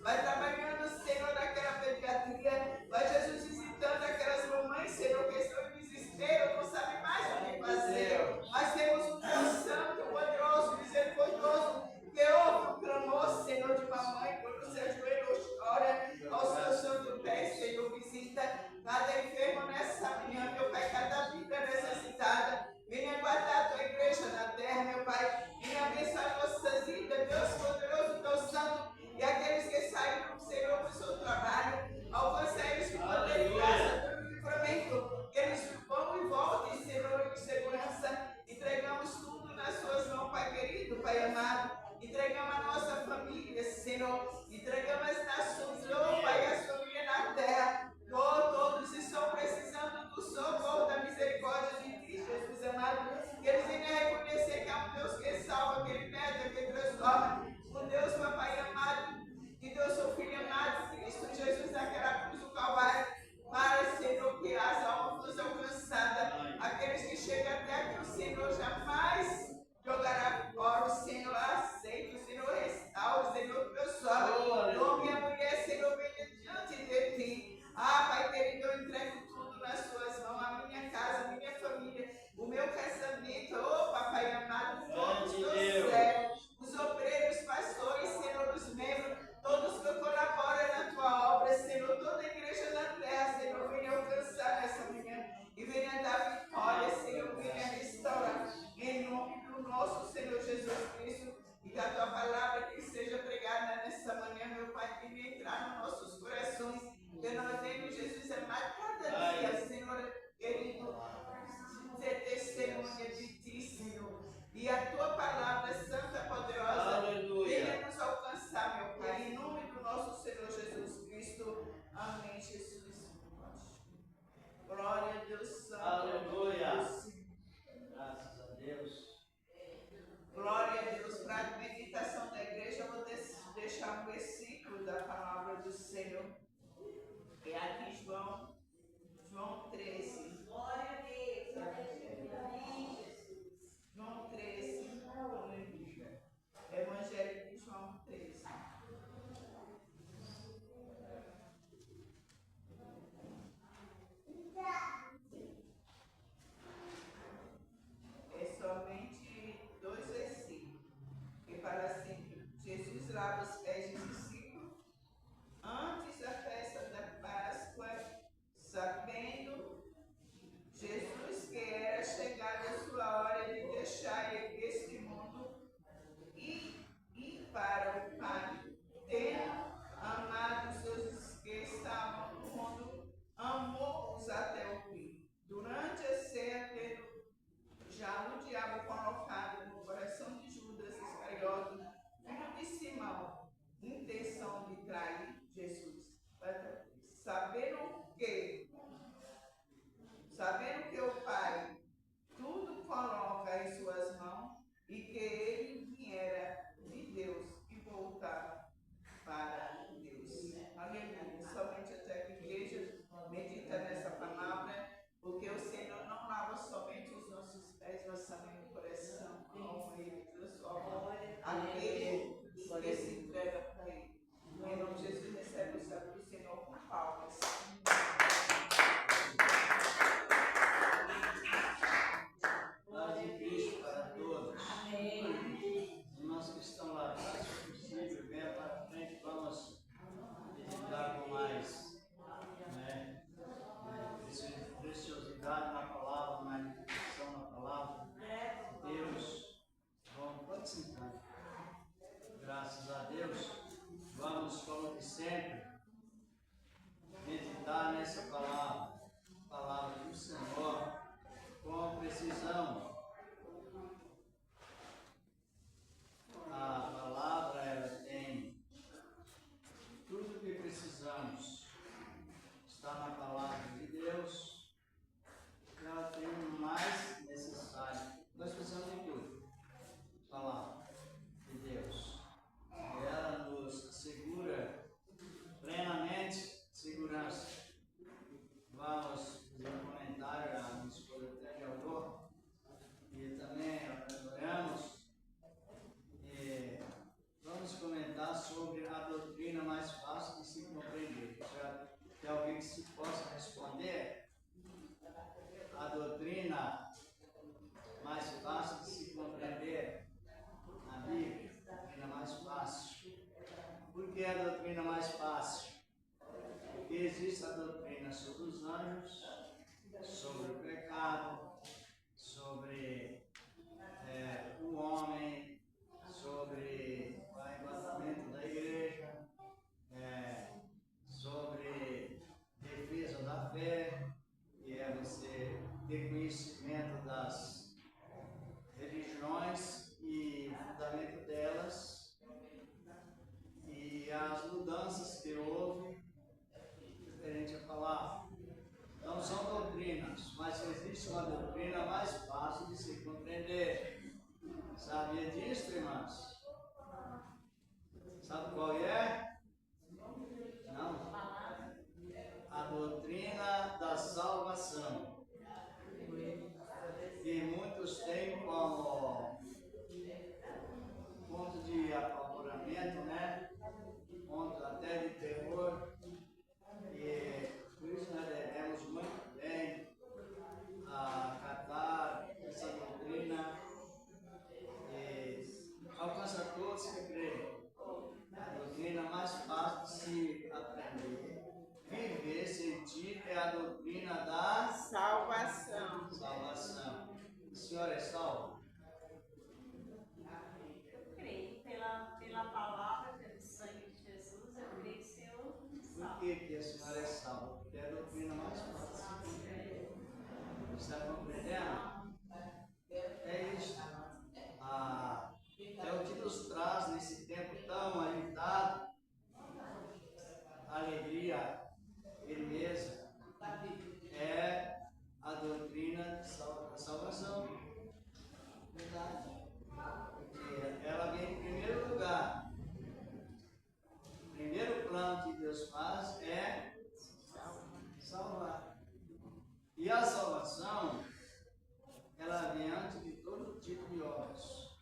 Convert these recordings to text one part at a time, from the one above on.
vai trabalhando, Senhor, naquela pediatria, vai, Jesus, visitando aquelas mamães, Senhor, que estão em desespero, não sabem mais o que fazer, mas temos um Deus santo, poderoso, misericordioso, que ouve o clamor, Senhor, de mamãe, quando o seu joelho chora, ao seu santo pé, Senhor, visita cada enfermo nessa manhã, meu Pai, cada vida necessitada, venha guardar a tua igreja na terra, meu Pai, venha abençoar nossas vidas, Deus poderoso, Deus santo, e aqueles que saíram, Senhor, para o seu trabalho, alcança eles com poder e graça pelo livramento, que eles vão e voltem, Senhor, em segurança, entregamos tudo nas suas mãos, Pai querido, Pai amado, entregamos a nossa família, Senhor, entregamos as nações, oh Pai, as famílias na terra, oh, todos estão precisando do socorro, da misericórdia de Cristo, Jesus amado, que eles venham a reconhecer que é um Deus que salva, que liberta, que transforma, um Deus, Papai amado, que deu seu Filho amado, Cristo Jesus, naquela cruz do Calvário, para, Senhor, que as almas fossem alcançadas, aqueles que chegam até aqui, o Senhor jamais jogará fora, o Senhor aceita, o Senhor restaura, o Senhor transforma. Oh, minha mulher, Senhor, venha diante de ti. Ah, Pai querido, eu entrego tudo nas suas mãos, a minha casa, a minha família, o meu casamento, oh, Papai amado, todos do céu, os obreiros, pastores, Senhor, os membros, todos que colaboram na tua obra, Senhor, toda a igreja na terra, Senhor, venha alcançar nessa manhã e venha dar vitória, Senhor, venha restaurar, em nome do nosso Senhor Jesus Cristo, e que a tua palavra que seja pregada nessa manhã, meu Pai, que venha entrar nos nossos corações, que nós vemos, Jesus, amado, cada dia, Senhor, querido, ser testemunha de ti, Senhor, e a tua palavra santa, poderosa, venha nos alcançar, meu Pai, em nome do nosso Senhor Jesus Cristo. Amém, Jesus. Glória a Deus Santo. Aleluia. Graças a Deus. Glória a Deus. Para a meditação da igreja, eu vou deixar um versículo da palavra do Senhor. É aqui João 13. Glória a Deus. Amém, Jesus. João 13. Aleluia. Evangelho de João 13. É somente 2 versículos. Que fala assim: Jesus lava os pés dos discípulos antes até doutrina mais fácil. Porque existe a doutrina sobre os anjos, sobre o pecado, sobre o homem, sobre o arrebatamento da igreja, sobre defesa da fé, que é você ter conhecimento das religiões e o fundamento delas, e as mudanças que houve referente a falar. Não são doutrinas, mas existe uma doutrina mais fácil de se compreender. Sabia disso, irmãos? Sabe qual é? Não? A doutrina da salvação. Que muitos têm como ponto de apavoramento, né? Ponto até de terror. E por isso nós devemos muito bem acatar essa doutrina e alcança todos que creem. A doutrina mais fácil de se aprender, viver, sentir é a doutrina da salvação. A senhora é salva? Eu creio pela palavra, pelo sangue de Jesus, eu creio que o Senhor salva. Por que a senhora é salva? Porque é a doutrina mais fácil. Está compreendendo? É isso. É o que nos traz nesse tempo tão agitado alegria, firmeza. É a doutrina da salvação. Verdade. Porque ela vem em primeiro lugar. O primeiro plano que Deus faz é salvar. E a salvação, ela vem antes de todo tipo de obras.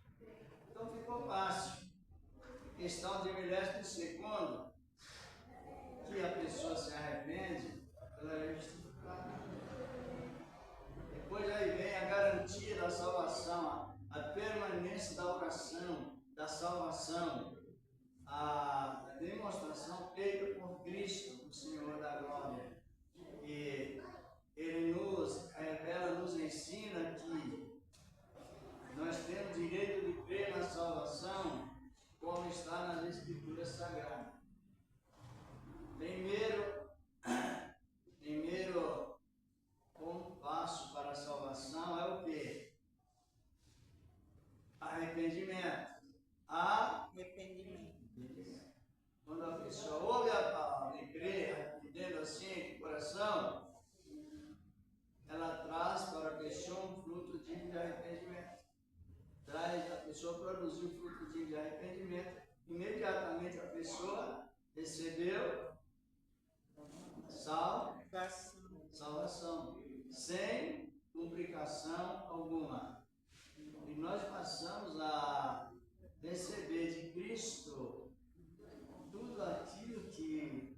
Então ficou fácil. Questão de 22º, que a pessoa se arrepende, ela é justificada. Depois aí vem a garantia da salvação, a permanência da oração, da salvação, a demonstração feita por Cristo, o Senhor da glória. E Ele nos revela, nos ensina que nós temos direito de crer na salvação, como está nas Escrituras Sagradas. Primeiro passo para a salvação é o quê? Arrependimento. Arrependimento. Quando a pessoa ouve a palavra e crê, arrependendo assim de coração, ela traz para a pessoa um fruto digno de arrependimento. Traz a pessoa produzir um fruto digno de arrependimento. Imediatamente a pessoa recebeu salvação, sem complicação alguma. E nós passamos a receber de Cristo tudo aquilo que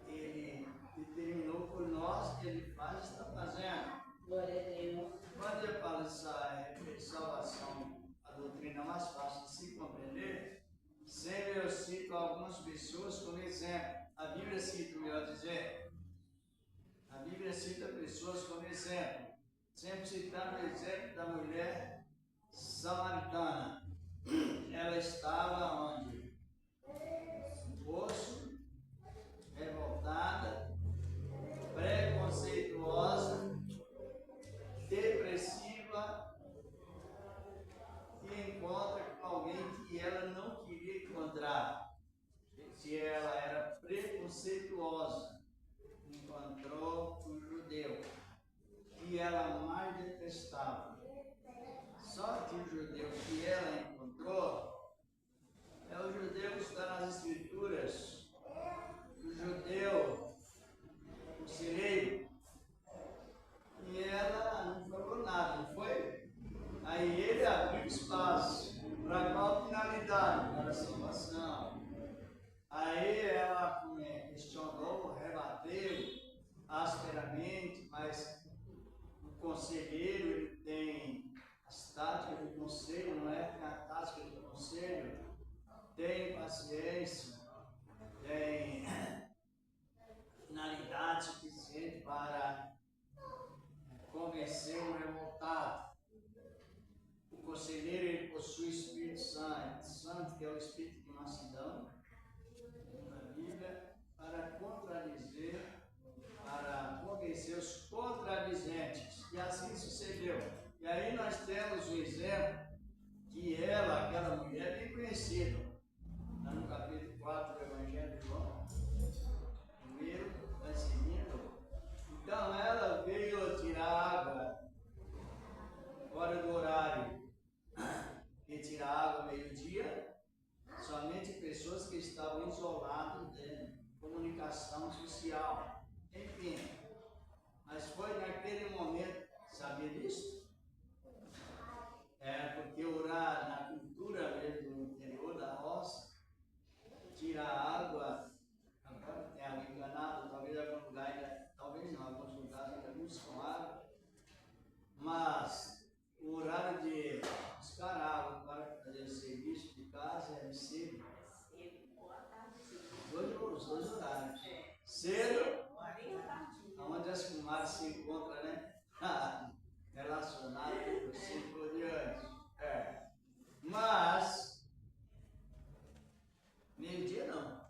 Ele determinou por nós, que Ele faz e está fazendo. Glória a Deus. Quando eu falo essa salvação, a doutrina mais fácil de se compreender, sempre eu cito algumas pessoas como exemplo. A Bíblia cita, melhor dizer, a Bíblia cita pessoas como exemplo. Sempre citando o exemplo da mulher samaritana. Ela estava onde? No poço, revoltada, preconceituosa, depressiva, e encontra com alguém que ela não queria encontrar. Se ela era preconceituosa, encontrou um judeu que ela mais detestava. Só que o judeu que ela encontrou é o comunicação social, enfim. Mas foi naquele momento, sabia disso? Porque orar na cultura mesmo do interior da roça, tira a água, agora tem água encanada, talvez em algum lugar ainda, talvez não, alguns lugares ainda buscam água, mas o horário de buscar água para fazer o serviço de casa é cedo. Os dois horários. Cedo, onde as comadres se encontram, né? Relacionado assim por diante. Mas, meio-dia não.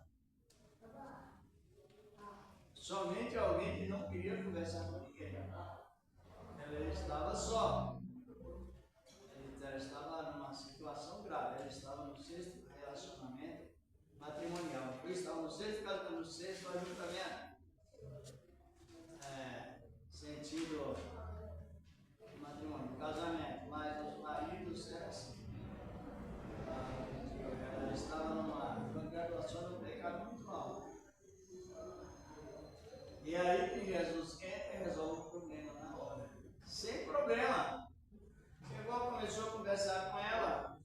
Somente alguém que não queria conversar com ninguém. Ela estava só. Ela estava numa situação grave. Ela estava no sexto relacionamento matrimonial. Eu estava no sexto casamento, no sexto ajuntamento. Sentido matrimônio, casamento, mas os maridos é assim. Ela estava numa graduação do pecado muito alto. E aí que Jesus entra e resolve o problema na hora. Sem problema. Chegou, começou a conversar com ela.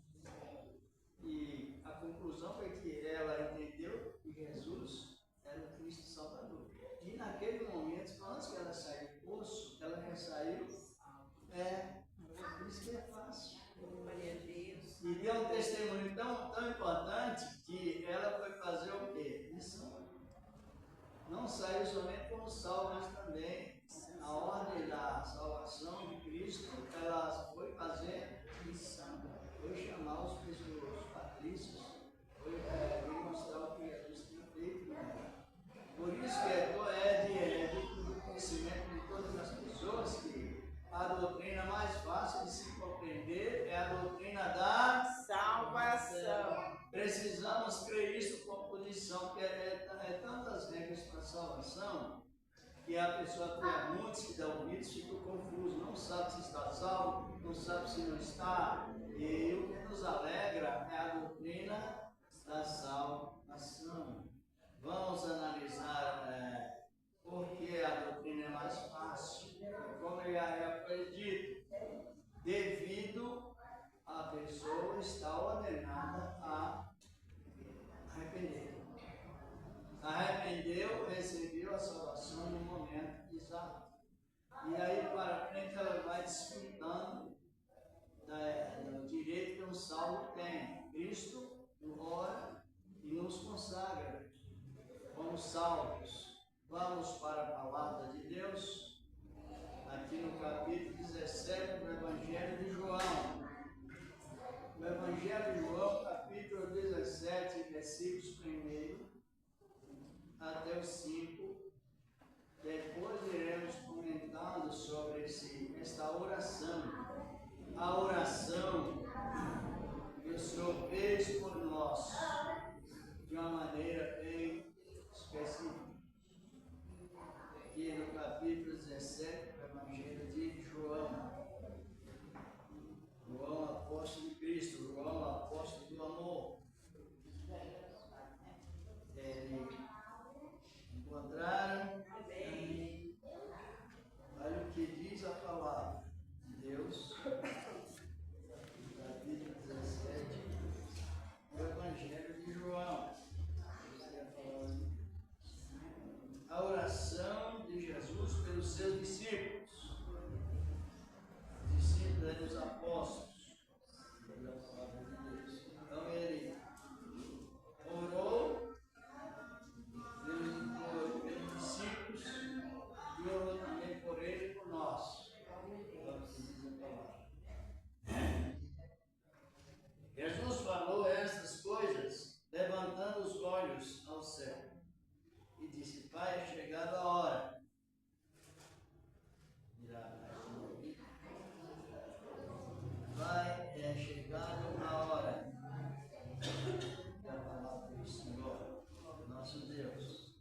E a conclusão foi que ela entendeu que Jesus era o Cristo Salvador. E naquele momento, antes que ela saiu do poço, ela já saiu. Por isso que é fácil. E deu um testemunho tão importante que ela foi fazer o quê? Missão. Não saiu somente como salvo, mas também a ordem da salvação de Cristo, ela foi fazer missão. Foi chamar os patrícios, foi mostrar o que Jesus tinha feito. Por isso que é de conhecimento de todas as pessoas que a doutrina mais fácil de se compreender é a doutrina da salvação. Precisamos crer isso com posição, porque é tantas regras para a salvação que a pessoa tem muitos que dão ouvidos, ficam confusos, não sabe se está salvo, não sabe se não está. E o que nos alegra é a doutrina da salvação. Vamos analisar por que a doutrina é mais fácil. Como já foi dito, devido a pessoa estar ordenada a arrepender. Arrependeu, recebeu a salvação no momento exato. E aí para frente ela vai desfrutando do direito que um salvo tem. Cristo ora e nos consagra como salvos. Vamos para a palavra de Deus, aqui no capítulo 17 do Evangelho de João. O Evangelho de João, capítulo 17, versículos 1 até o 5. Depois iremos comentando sobre esta oração. A oração que o Senhor fez por nós de uma maneira bem específica. Aqui no capítulo 17 do Evangelho de João. João, apóstolo de Cristo, João, apóstolo do amor. Encontraram? Olha o que diz a palavra de Deus, capítulo 17, do Evangelho de João. A oração de Jesus pelos seus discípulos. Discípulos dos apóstolos. Então ele orou pelos discípulos e orou também por ele e por nós. Jesus falou estas coisas levantando os olhos ao céu e disse: Pai, é chegada a hora. Pai, é chegada a hora. Da palavra do Senhor, nosso Deus.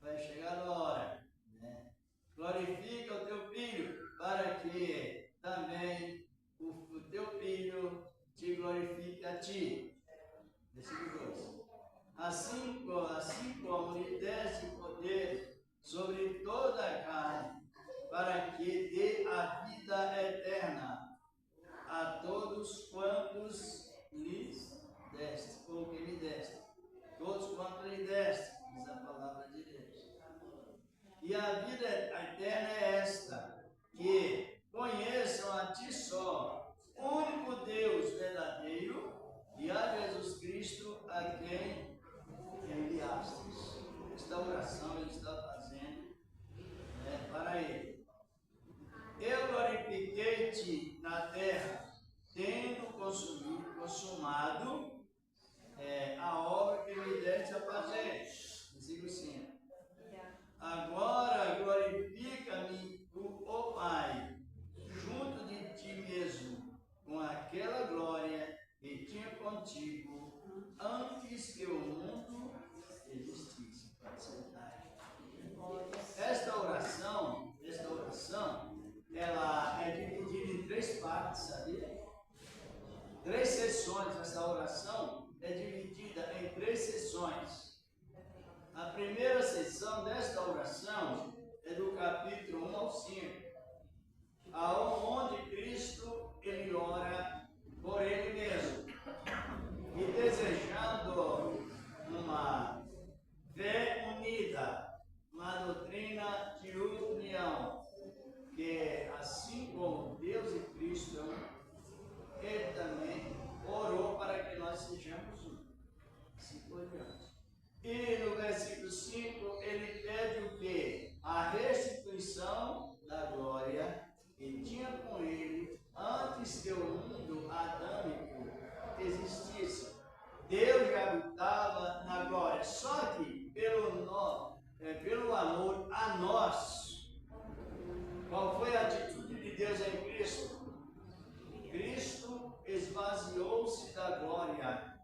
Vai chegar a hora, né? Glorifica o teu filho, para que também o teu filho te glorifique a ti. Versículo 2. Assim assim como lhe deste poder sobre toda a carne, para que dê a vida eterna a todos quantos lhes deste, ou que lhe deste. Todos quantos lhe deste, diz a palavra de Deus. E a vida eterna é esta, que conheçam a ti só, único Deus verdadeiro, e a Jesus Cristo, a quem enviastes. Esta oração ele está fazendo para ele. Eu glorifiquei-te na terra, tendo consumado a obra que me deste a fazer. Versículo 5. Agora glorifica-me ó Pai, junto de ti mesmo, com aquela glória que tinha contigo antes que o mundo existisse. Esta oração, ela é dividida em 3 partes, sabia? 3 sessões. Essa oração é dividida em 3 sessões. A primeira sessão desta oração é do capítulo 1 ao 5, onde Cristo ele ora por ele mesmo e desejando uma fé unida, uma doutrina de união, que assim como Deus e Cristo, ele também orou para que nós sejamos um. Assim por diante. E no versículo 5, ele pede o quê? A restituição da glória que tinha com ele antes que o mundo adâmico existisse. Deus já habitava na glória, só que pelo amor a nós. Qual foi a atitude de Deus em Cristo? Cristo esvaziou-se da glória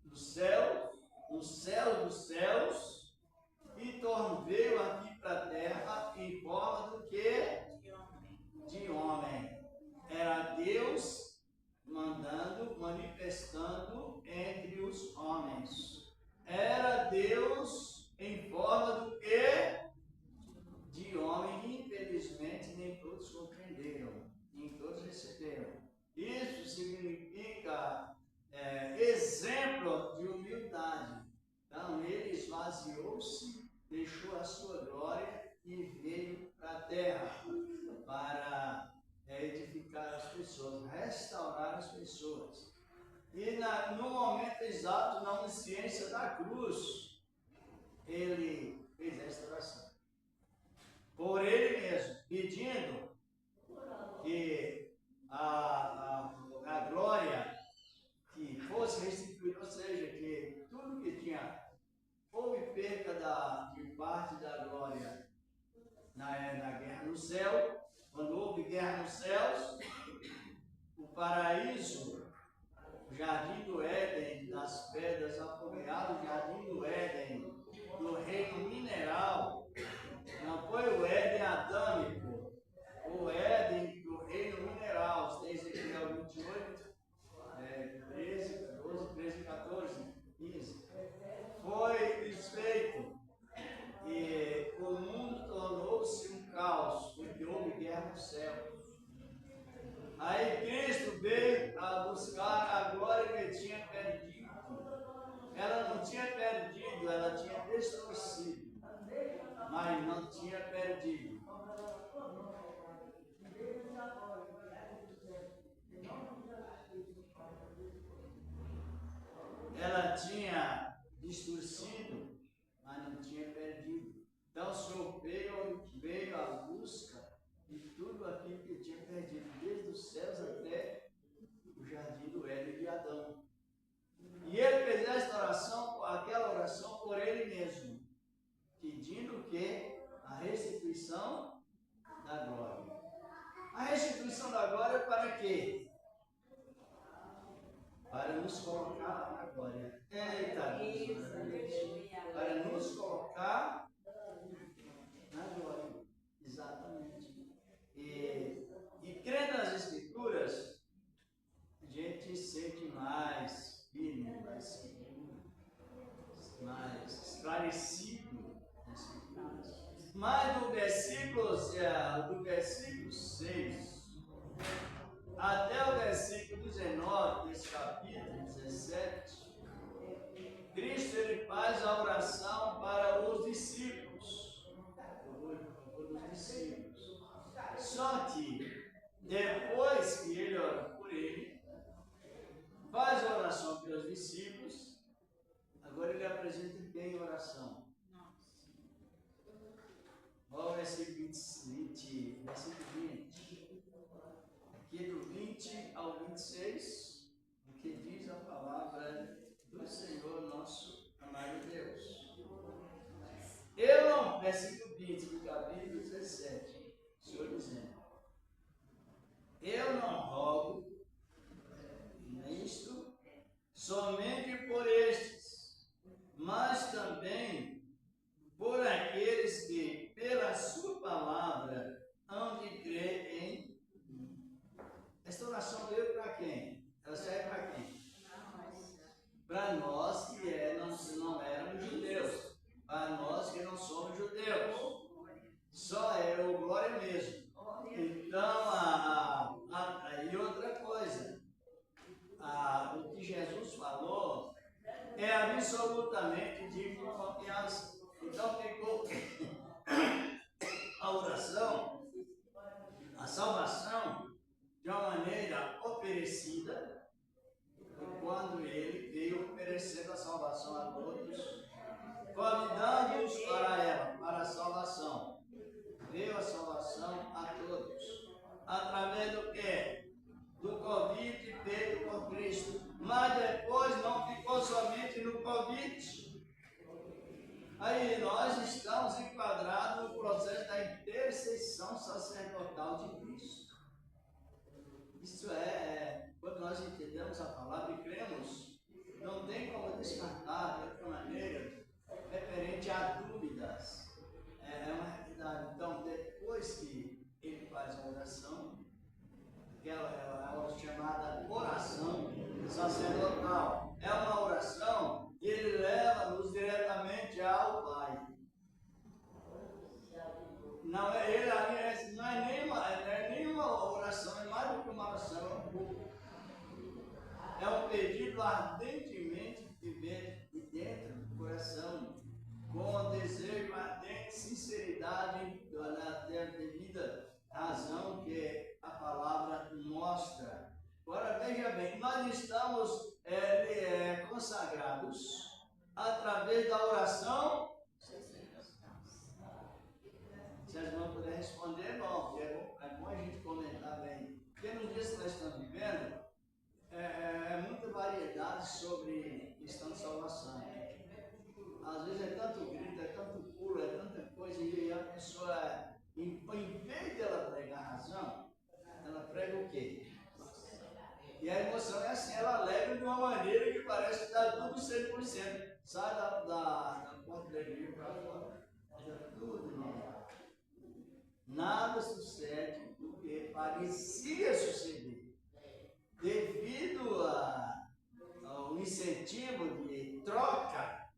do céu, no céu dos céus, e veio aqui para a terra em forma do que? De homem. Era Deus manifestando entre os homens. Era Deus em forma do que? De homem. Infelizmente, nem todos compreenderam, nem todos receberam. Isso significa exemplo de humildade. Então, ele esvaziou-se, deixou a sua glória e veio para a terra para edificar as pessoas, restaurar as pessoas. E no momento exato, na onisciência da cruz, ele fez esta oração. Por ele mesmo, pedindo que a glória que fosse restituída, ou seja, que tudo que tinha, houve perca de parte da glória na guerra no céu. Quando houve guerra nos céus, o paraíso, o jardim do Éden, das pedras afogueadas, o jardim do Éden, do reino mineral, não foi o Éden adâmico, o Éden do reino mineral. Tem Ezequiel 28, 13, 12, 13, 14, 15. Foi desfeito e o mundo tornou-se um caos, porque houve guerra no céu. Aí Cristo veio a buscar a glória que tinha perdido. Ela não tinha perdido, ela tinha distorcido, mas não tinha perdido. Ela tinha distorcido, mas não tinha perdido. Então o Senhor veio à busca de tudo aquilo que tinha perdido, desde os céus até o jardim do Éden de Adão. E ele fez esta oração, aquela oração por ele mesmo, pedindo o quê? A restituição da glória. A restituição da glória para quê? Para nos colocar na glória. Eita Deus, para nos colocar na glória. Exatamente. E crendo nas Escrituras, a gente sente mais firme, mais seguro, mais esclarecido. Mas do versículo 6 até o versículo 19 desse capítulo 17, Cristo ele faz a oração para os discípulos. Só que depois que ele ora por ele, faz a oração pelos discípulos, agora ele apresenta bem a oração. Olha o versículo 20. Aqui do 20 ao 26, o que diz a palavra do Senhor nosso amado Deus. Versículo 20 do capítulo 17, o Senhor dizendo: eu não rogo nisto somente por estes, mas também por aqueles que, pela sua palavra, hão de crer em mim. Esta oração veio para quem? Ela serve para quem? Para nós que não éramos judeus. Para nós que não somos judeus. Só é o glória mesmo. Então, e outra coisa, o que Jesus falou é absolutamente digno de confiança. Então ficou a oração, a salvação, de uma maneira oferecida, quando ele veio oferecendo a salvação a todos, convidando-os para ela, para a salvação. Veio a salvação a todos. Através do quê? Do convite feito por Cristo. Mas depois não ficou somente no convite. Aí nós estamos enquadrados no processo da intercessão sacerdotal de Cristo. Isso quando nós entendemos a palavra e cremos, não tem como descartar de outra maneira, referente a dúvidas. É uma realidade. Então, depois que ele faz a oração, que é a chamada oração sacerdotal, é uma oração que ele leva-nos diretamente ao Pai. Não é nenhuma oração, é mais do que uma oração, é um pedido ardentemente que vem de dentro do coração, com desejo ardente, sinceridade, da devida razão que a palavra mostra. Agora veja bem, nós estamos consagrados através da oração. Se as irmãs puderem responder, bom, porque é bom a gente comentar bem. Porque nos dias que nós estamos vivendo, é muita variedade sobre questão de salvação. Às vezes é tanto grito, é tanto pulo, é tanta coisa, e a pessoa, em vez de ela pregar a razão, ela prega o quê? E a emoção é assim, ela alegra de uma maneira que parece que está tudo 100%. Sai da porta da igreja para fora, está tudo normal. Nada sucede do que parecia suceder, devido ao incentivo de troca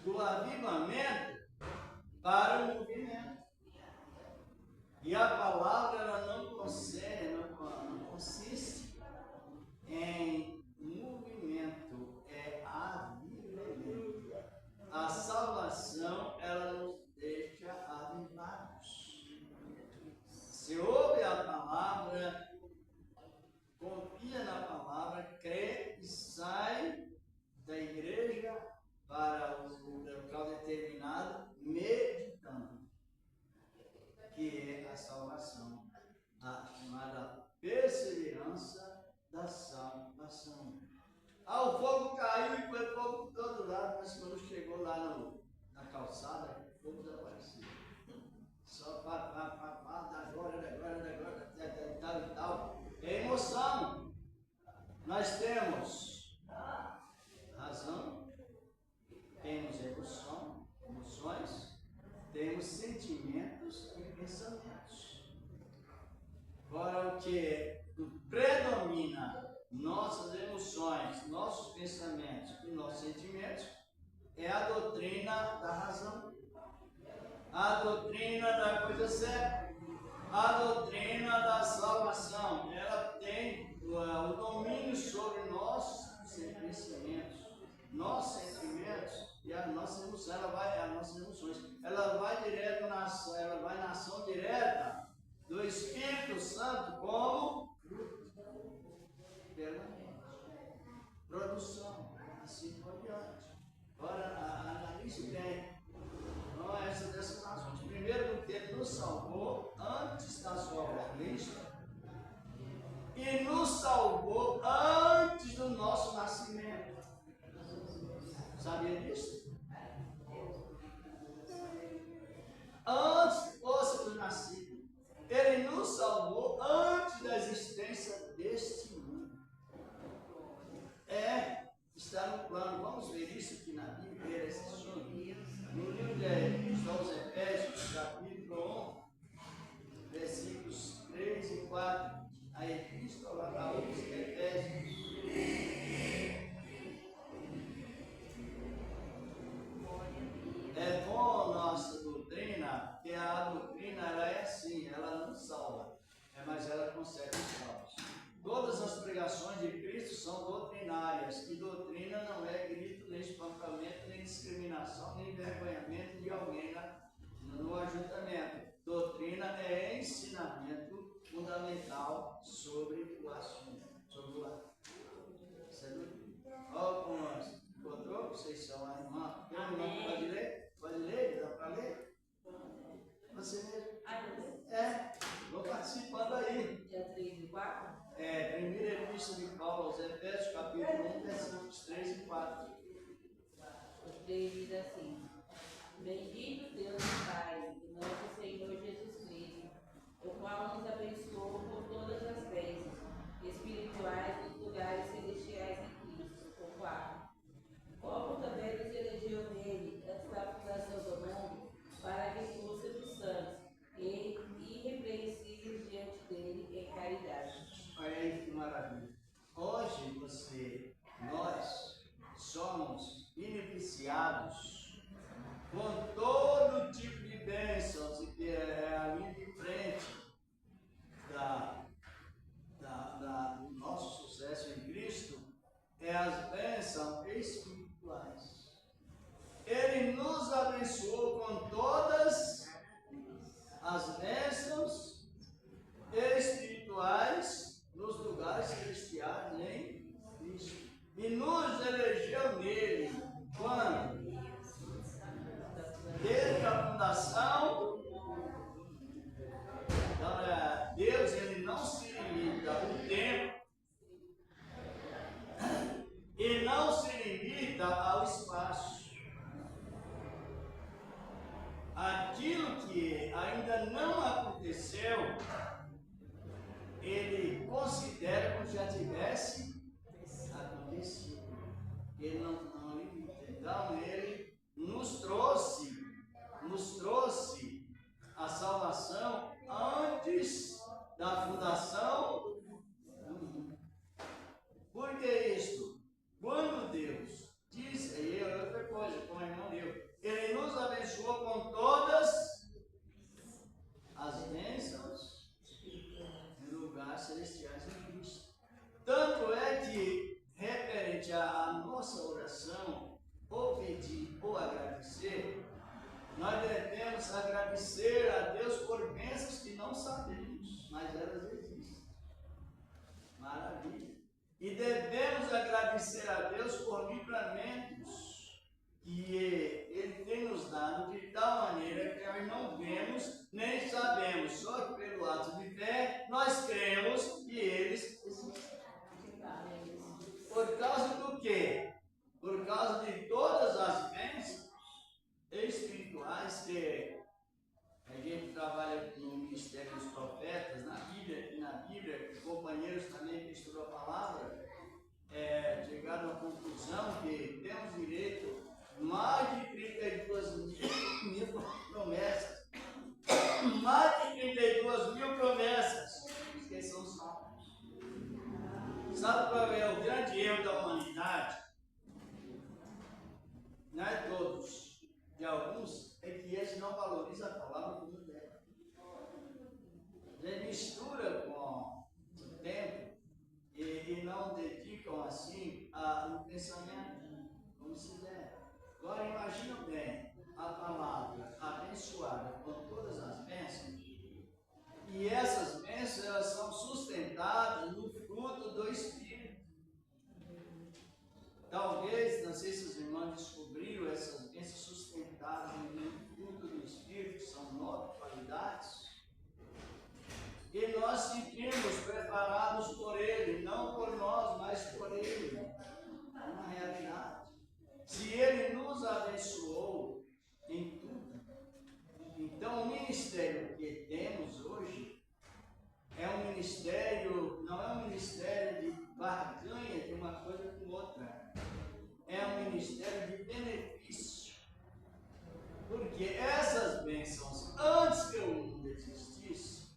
do avivamento para o movimento. E a palavra ela não consiste em movimento, é avivamento. A salvação ela nos deixa avivados. Se ouve a palavra, confia na palavra, crê e sai da igreja para o local determinado, meditando, que é a salvação, a chamada perseverança da salvação. O fogo caiu e foi fogo por todo lado, mas quando chegou lá na calçada, o fogo desapareceu. Só da glória, tal. É emoção. Nós temos razão, temos emoções, temos sentimentos e pensamentos. Agora, o que predomina nossas emoções, nossos pensamentos e nossos sentimentos é a doutrina da razão, a doutrina da coisa certa, a doutrina da salvação. Ela tem o domínio sobre nossos pensamentos, nossos sentimentos e as nossas emoções. Ela vai direto na ação, ela vai na ação direta do Espírito Santo como permanente, produção, assim por diante. Agora, analise bem. Não é essa dessas razões. Primeiro, porque Ele nos salvou antes da sua obra Cristo e nos salvou antes do nosso nascimento. Sabia disso? Antes que fôssemos nascidos, Ele nos salvou antes da existência deste mundo. Está no plano. Vamos ver isso aqui na Bíblia, esse assunto. No livro de Efésios, capítulo 1, versículos 3 e 4. A Epístola aos Efésios. É bom nossa doutrina, que a doutrina ela é assim, ela não salva, mas ela consegue salvos. Todas as pregações de Cristo são doutrinárias, e doutrina não é grito, nem espancamento, nem discriminação, nem envergonhamento de alguém no ajuntamento. Doutrina é ensinamento fundamental sobre o assunto, sobre o ato. Isso é doutrina. Olha como encontrou, vocês são a irmã. Tem um irmão que pode ler? Pode ler? Dá para ler? Você mesmo? Vou participando aí. Dia 3 e 4? Primeira Epístola de Paulo aos Efésios, capítulo 1, versículos 3 e 4. O 3 diz assim: Bendito Deus e Pai do nosso Senhor Jesus Cristo, o qual nos abençoou por todas as bênçãos espirituais nos lugares celestiais em Cristo. O 4. Como também nos elegeu nele antes da fundação do mundo, para que fôssemos santos e irrepreensíveis diante dele em caridade. Olha aí que maravilha. Hoje nós somos beneficiados com todo tipo de bênçãos, e que é a linha de frente do nosso sucesso em Cristo, é as bênçãos espirituais. Ele nos abençoou com todas as bênçãos espirituais nos lugares celestiais em Cristo. E nos elegeu nele. Quando? Desde a fundação. Então, Deus ele não se limita ao tempo e não se limita ao espaço. Aquilo que ainda não aconteceu, ele considera como se já tivesse acontecido. Ele não limita. Então, ele nos trouxe a salvação antes da fundação do mundo. Por que isto? Quando Deus diz, e é outra coisa, como o irmão deu, ele nos abençoou com todas as bênçãos em lugares celestiais em Cristo. Tanto é que, referente à nossa oração, ou pedir ou agradecer, nós devemos agradecer a Deus por bênçãos que não sabemos, mas elas existem. Maravilha. E devemos agradecer a Deus por livramentos que Ele tem nos dado de tal maneira que nós não vemos nem sabemos, só que pelo ato de fé nós cremos que eles existem. Por causa do quê? Por causa de todas as bênçãos espirituais que a gente trabalha no Ministério dos Profetas, na Bíblia, companheiros também que estudam a palavra, chegaram à conclusão que temos direito a mais de 32 mil promessas. Mais de 32 mil promessas. Que são salvos. Sabe qual é o grande erro da humanidade? de alguns é que eles não valorizam a palavra como deve. Eles misturam com o tempo e não dedicam assim ao pensamento como se deve. Agora imagina bem a palavra abençoada com todas as bênçãos, e essas bênçãos elas são sustentadas no fruto do Espírito. Talvez, não sei se os irmãos descobriram essas bênçãos sustentadas no fruto do Espírito, que são 9 qualidades, e nós seguimos preparados por Ele, não por nós, mas por Ele. É uma realidade. Se Ele nos abençoou em tudo, então o ministério que temos hoje é um ministério, não é um ministério de barganha de uma coisa com outra, é um ministério de benefício, porque essas bênçãos, antes que o mundo existisse,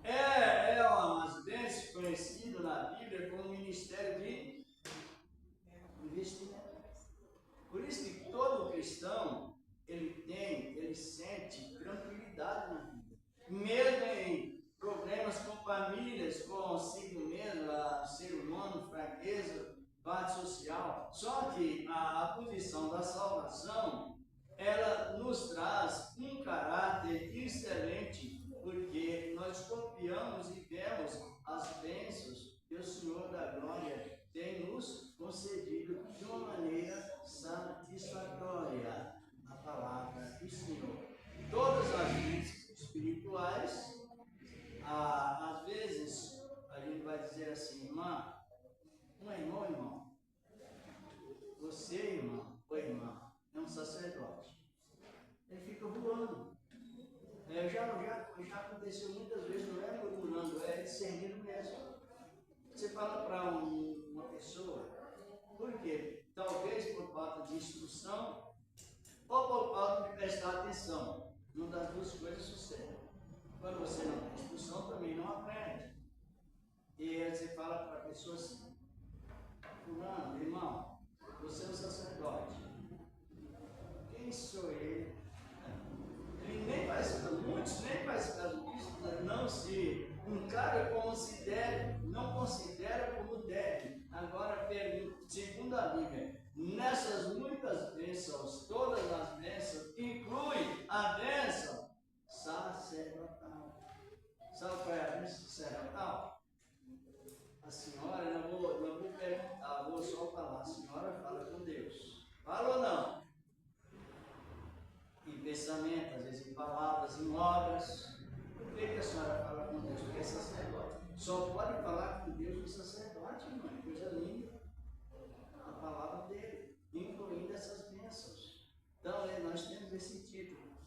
é umas bênçãos conhecidas na Bíblia como ministério de investimento. Por isso que todo cristão, ele sente tranquilidade na vida, mesmo em problemas com famílias, consigo mesmo, ser humano, fraqueza, parte social. Só que a posição da salvação, ela nos traz um caráter excelente, porque nós confiamos e vemos as bênçãos que o Senhor da Glória tem nos concedido de uma maneira satisfatória. A palavra do Senhor. Todas as bênçãos espirituais, às vezes a gente vai dizer assim, irmã, irmão, você, irmão, ou irmã, é um sacerdote. Ele fica voando. Já aconteceu muitas vezes, não é murmurando, é discernindo mesmo. Você fala para uma pessoa, por quê? Talvez por falta de instrução ou por falta de prestar atenção. Uma das duas coisas sucede. Quando você não tem instrução, também não aprende. E aí você fala para a pessoa assim, fulano, irmão, você é um sacerdote. Quem sou ele? Ele nem faz caso, muitos nem faz caso disso, não se encara como se deve, não considera como deve. Agora pergunta, segundo a Bíblia, nessas muitas bênçãos, todas as bênçãos, inclui a bênção sacerdotal. Sabe qual é a bênção sacerdotal? A senhora, não vou perguntar, vou só falar, a senhora fala com Deus. Fala ou não? Em pensamento, às vezes em palavras, em obras. Por que a senhora fala com Deus? Porque é sacerdote. Só pode falar com Deus o sacerdote, irmão. Coisa linda. A palavra dele, incluindo essas bênçãos. Então, nós temos esse título.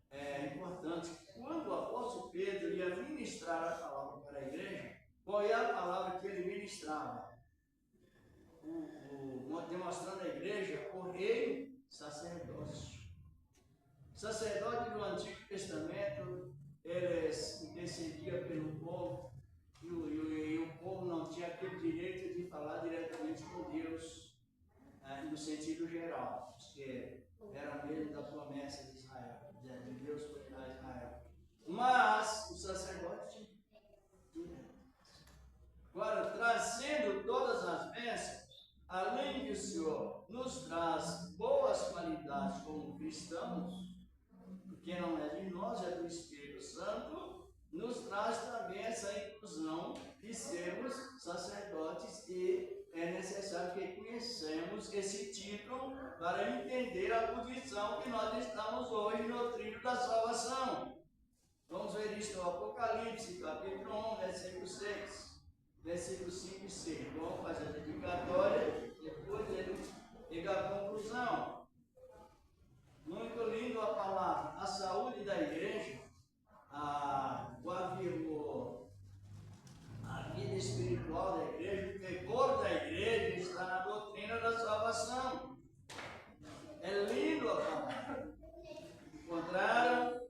É importante. Quando o apóstolo Pedro ia ministrar a palavra para a igreja, qual é a palavra que ele ministrava? Demonstrando à igreja o reino sacerdócio. Sacerdote do Antigo Testamento, eles intercediam pelo povo e o povo não tinha aquele direito de falar diretamente com Deus, no sentido geral, porque era mesmo da promessa de Israel, de Deus para Israel. Mas o sacerdote tinha. Agora, trazendo todas as bênçãos, além que o Senhor nos traz boas qualidades como cristãos, que não é de nós, é do Espírito Santo, nos traz também essa inclusão de sermos sacerdotes e é necessário que conheçamos esse título para entender a posição que nós estamos hoje no trilho da salvação. Vamos ver isso no Apocalipse, capítulo 1, versículo 6, versículo 5 e 6. Vamos fazer a dedicatória, depois ele chega à conclusão. Muito lindo a palavra. A saúde da igreja, a vida espiritual da igreja, o vigor da igreja está na doutrina da salvação. É lindo a palavra. Encontraram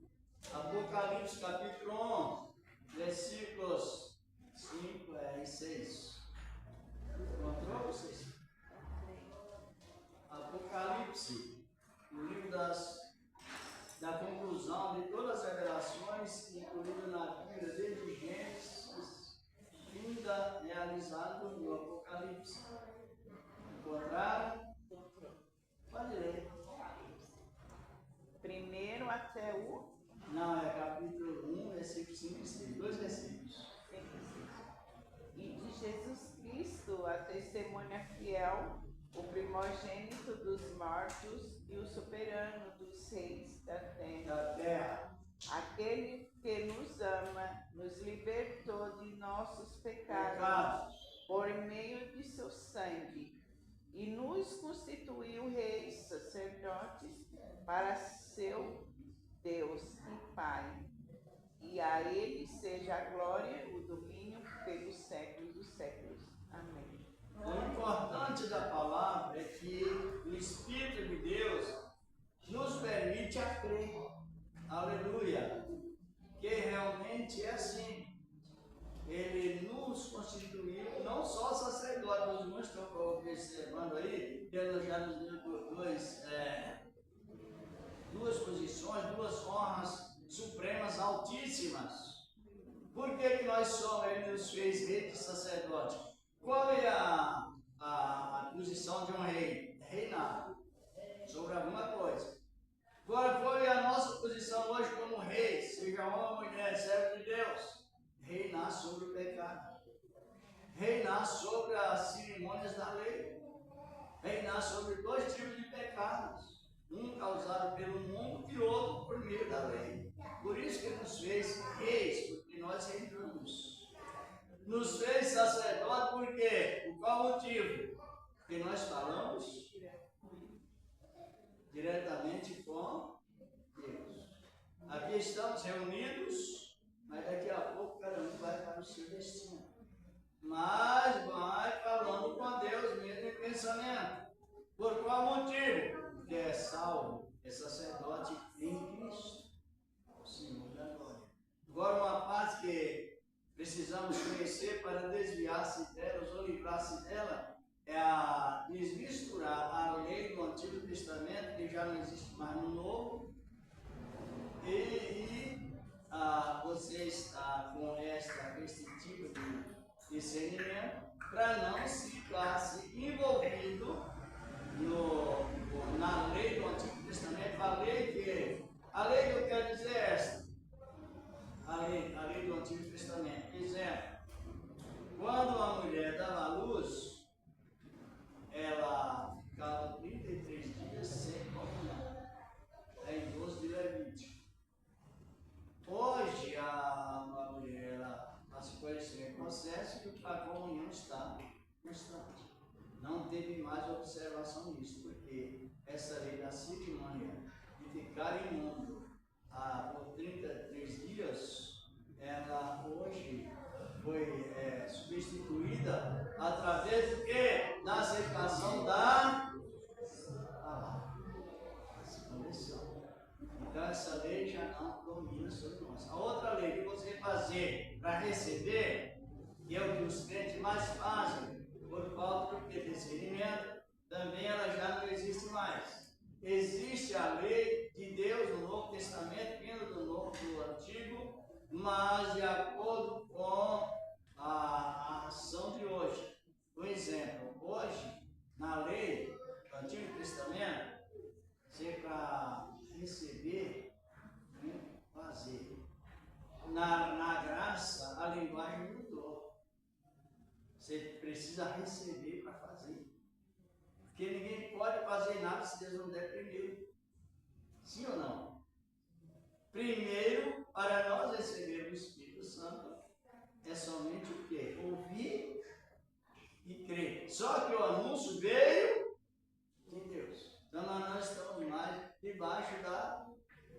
Apocalipse capítulo 11, versículos 5 e 6. Encontrou vocês? Apocalipse até o Não, é capítulo 1, versículo 5 e 6. 2 versículos. E de Jesus Cristo, a testemunha fiel, o primogênito dos mortos e o soberano dos reis da terra. Aquele que nos ama, nos libertou de nossos pecados por meio de seu sangue e nos constituiu reis, sacerdotes para seu Deus e Pai. E a Ele seja a glória, o domínio pelos séculos dos séculos. Amém. O importante da palavra é que o Espírito de Deus nos permite a crer. Aleluia! Que realmente é assim. Ele nos constituiu não só sacerdotes, os irmãos estão observando aí, ele já nos deu duas posições, duas honras supremas altíssimas. Por que nós somos, ele nos fez rei de sacerdote? Qual é a posição de um rei? Reinar sobre alguma coisa. Qual é a nossa posição hoje como rei? Seja homem ou mulher, servo de Deus. Reinar sobre o pecado. Reinar sobre as cerimônias da lei. Reinar sobre 2 tipos de pecados. Um causado pelo mundo e outro por meio da lei. Por isso que ele nos fez reis, porque nós reinamos. Nos fez sacerdote por quê? Por qual motivo? Porque nós falamos diretamente com Deus. Aqui estamos reunidos, mas daqui a pouco cada um vai para o seu destino. Mas vai falando com Deus mesmo em pensamento. Por qual motivo? Porque é salvo, é sacerdote em Cristo, o Senhor da glória. Agora uma parte que precisamos conhecer para desviar-se delas ou livrar-se dela é a desmisturar a lei do Antigo Testamento, que já não existe mais no Novo, e você está com este tipo de discernimento para não ficar envolvido na lei do Antigo Testamento. A lei que eu quero dizer é esta, a lei do Antigo Testamento. Exemplo, quando uma mulher dava à luz, ela ficava 33 dias sem comunhão. É em 12 de Levítico. Hoje a mulher ela se conheceu em processo e a comunhão está constante. Não teve mais observação nisso, porque essa lei da cerimônia de ficar imundo por 33 dias, ela hoje foi substituída através do que? Da aceitação da palavra, da conversão. Então essa lei já não domina sobre nós. A outra lei que você fazer para receber, que é o que os crentes mais fazem, por falta do discernimento, também ela já não existe mais. Existe a lei de Deus no Novo Testamento, vindo do Antigo, mas de acordo com a ação de hoje. Por exemplo, hoje, na lei do Antigo Testamento, você para receber, fazer. Na graça, a linguagem mudou. Você precisa receber para fazer. Porque ninguém pode fazer nada se Deus não der primeiro. Sim ou não? Primeiro, para nós recebermos o Espírito Santo, é somente o quê? Ouvir e crer. Só que o anúncio veio de Deus. Então nós não estamos mais debaixo da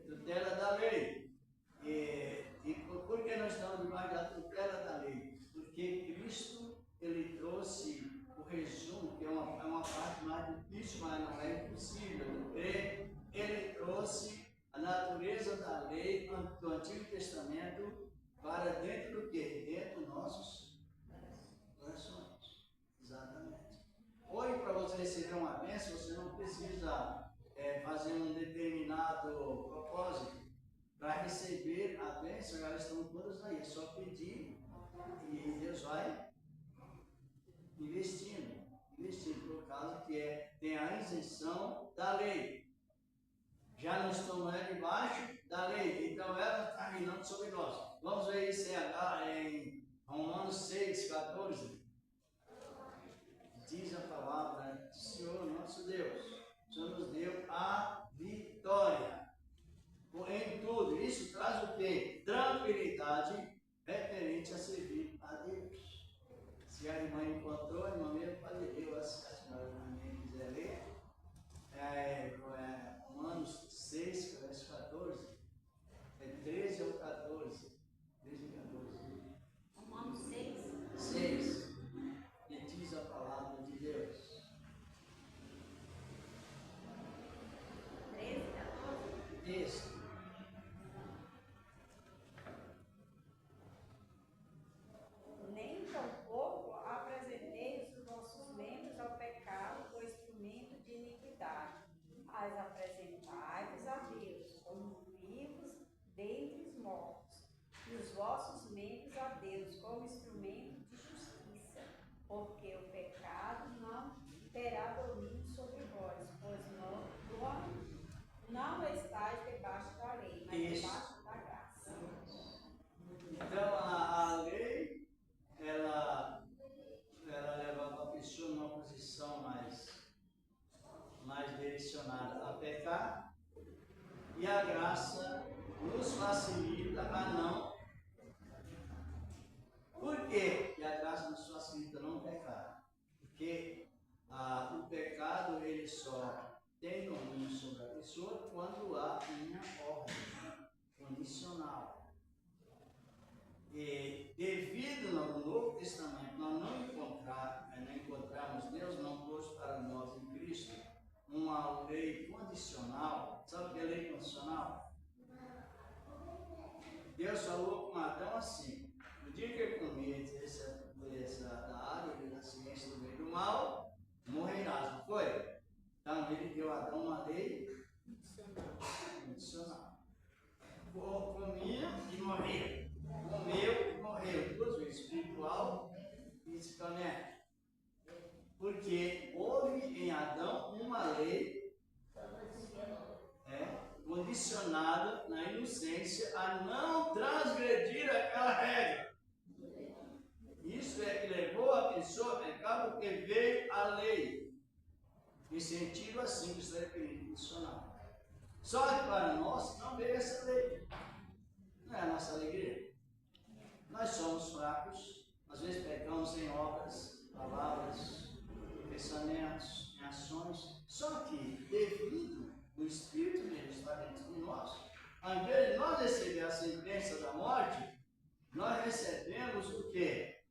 tutela da lei. E por que nós estamos debaixo da tutela da lei? Porque Cristo, ele trouxe o resumo, que é uma parte mais difícil, mas não é impossível de crer. Ele trouxe a natureza da lei do Antigo Testamento para dentro do quê? Dentro dos nossos corações. Exatamente. Hoje, para você receber uma bênção, você não precisa fazer um determinado propósito. Para receber a bênção, elas estão todas aí. É só pedir e Deus vai investindo por causa que tem a isenção da lei. já não estamos debaixo da lei, então ela está reinando sobre nós. Vamos ver isso em Romanos 6, 14. Diz a palavra do Senhor nosso Deus. O Senhor nos deu a vitória em tudo. Isso traz o quê? Tranquilidade referente a servir a Deus. Se a irmã encontrou, a irmã mesmo pode ler, se a senhora quiser ler. Romanos 6, verso 14. É 13 ou 14? 13 e 14. Romanos 6. 6. E diz a palavra de Deus. 13, 14. Isso. Nem tampouco apresenteis os vossos membros ao pecado por instrumento de iniquidade, mas apresentai-vos a Deus como vivos dentre os mortos, e os vossos membros a Deus como instrumento de justiça, porque o pecado não terá domínio sobre vós, pois não estáis debaixo da lei, mas Isso. debaixo da graça. Então a lei, ela levava a pessoa numa posição mais direcionada a pecar, e a graça nos facilita a não. Por quê que a graça nos facilita a não pecar? Porque o pecado ele só tem domínio sobre a pessoa quando há uma ordem condicional. E devido no Novo Testamento nós não encontramos Deus não pôs para nós em Cristo uma lei condicional. Sabe o que é lei condicional? Deus falou com Adão assim: no dia que comeres da árvore da ciência do bem e do mal, morrerás, não foi? Então ele deu a Adão uma lei condicional. Comia e morria. Comeu e morreu. Duas vezes, espiritual e fisicamente. Porque houve em Adão uma lei condicionada na inocência a não transgredir aquela regra. Isso é que levou a pessoa a pecar, porque veio a lei. Em sentido assim, que isso é condicional. Só que para nós não veio essa lei. Não é a nossa alegria. Nós somos fracos, às vezes pecamos em obras, palavras, pensamentos, em ações. Só que, devido ao Espírito de Deus estar dentro de nós, ao invés de nós receber a sentença da morte, nós recebemos o quê?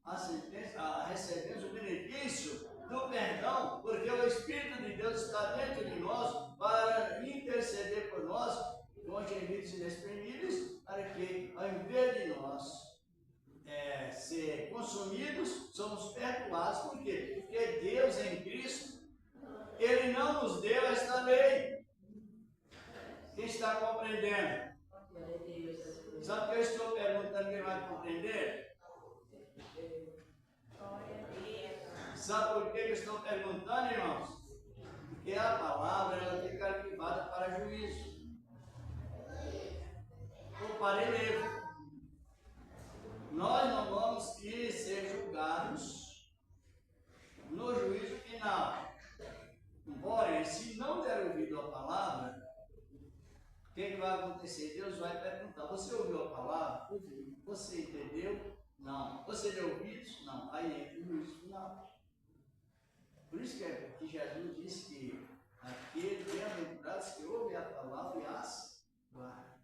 Recebemos o benefício do perdão, porque o Espírito de Deus está dentro de nós para interceder por nós com gemidos inexprimíveis, para que, ao invés de nós ser consumidos, somos perdoados. Por quê? Porque Deus em Cristo, Ele não nos deu esta lei. Quem está compreendendo? Sabe o que eu estou perguntando? Quem vai compreender? Sabe por que eu estou perguntando, irmãos? Porque a palavra ela fica arquivada para juízo ou para elevo. Nós não vamos ser julgados no juízo final. Porém, se não der ouvido à palavra, o que vai acontecer? Deus vai perguntar: você ouviu a palavra? Ouviu. Você entendeu? Não. Você deu ouvidos? Não. Aí entra o juízo final. Por isso que Jesus disse que aquele bem-aventurados que ouve a palavra e as guarda.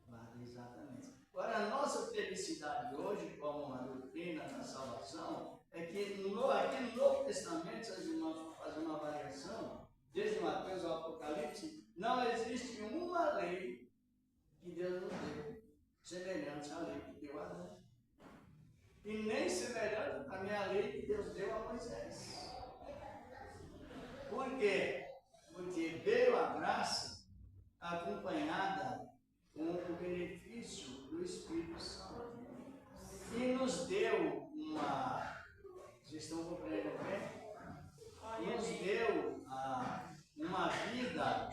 Guarda exatamente. Agora, a nossa felicidade hoje, como a doutrina da salvação, é que aqui no Novo Testamento, se as irmãs vão fazer uma avaliação, desde Mateus ao Apocalipse, não existe uma lei que Deus nos deu semelhante à lei que deu a Adão. E nem semelhante à minha lei que Deus deu a Moisés. Por quê? Porque veio a graça acompanhada com o benefício do Espírito Santo. E nos deu uma... Vocês estão compreendendo bem? Nos deu uma vida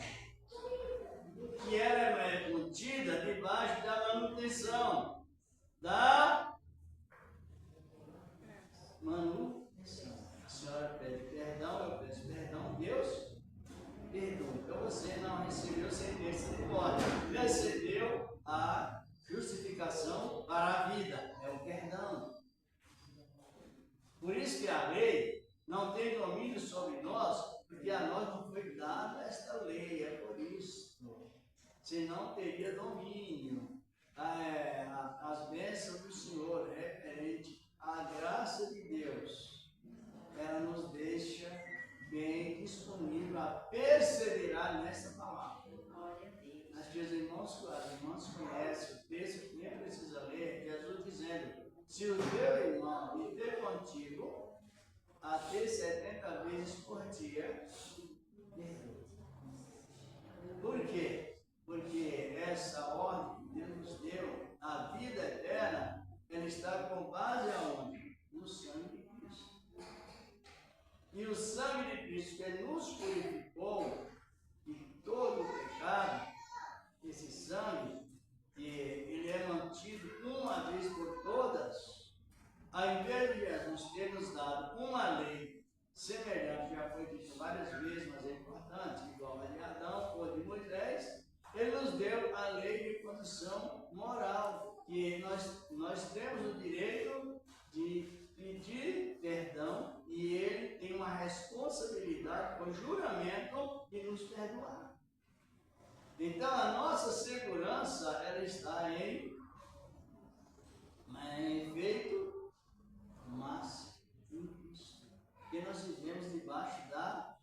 manutenção da manutenção. A senhora pede perdão, eu peço perdão, Deus perdoa. Então você não recebeu sentença de morte, recebeu a justificação para a vida, é o perdão. Por isso que a lei não tem domínio sobre nós, porque a nós não foi dada esta lei, é por isso. Senão teria domínio. As bênçãos do Senhor referente à graça de Deus, ela nos deixa bem disponível a perseverar nessa palavra. Acho que os irmãos conhecem o texto que nem precisa ler, Jesus dizendo: se o teu irmão viver contigo até 70 vezes por dia, perdoa. Por quê? Porque essa ordem que Deus nos deu, a vida eterna, ela está com base aonde? No sangue de Cristo. E o sangue de Cristo que nos purificou de todo o pecado, esse sangue, ele é mantido uma vez por todas, ao invés de Jesus ter nos dado uma lei semelhante, já foi dito várias vezes, mas é importante, igual a de Adão ou de Moisés, ele nos deu a lei de condição moral, que nós temos o direito de pedir perdão e ele tem uma responsabilidade com juramento de nos perdoar. Então a nossa segurança ela está em efeito máximo em Cristo, porque nós vivemos debaixo da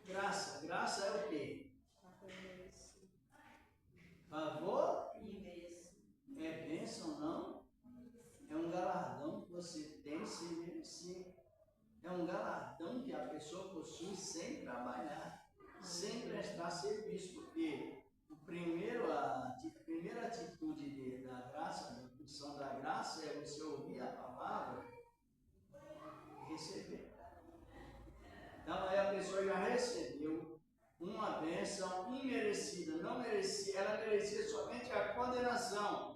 graça. Graça é o quê? Favor? É bênção, não? É um galardão que você tem sem merecer. É um galardão que a pessoa possui sem trabalhar, sem prestar serviço, porque a primeira atitude da graça, da função da graça, é você ouvir a palavra e receber. Então aí a pessoa já recebeu uma bênção imerecida, não merecia, ela merecia somente a condenação,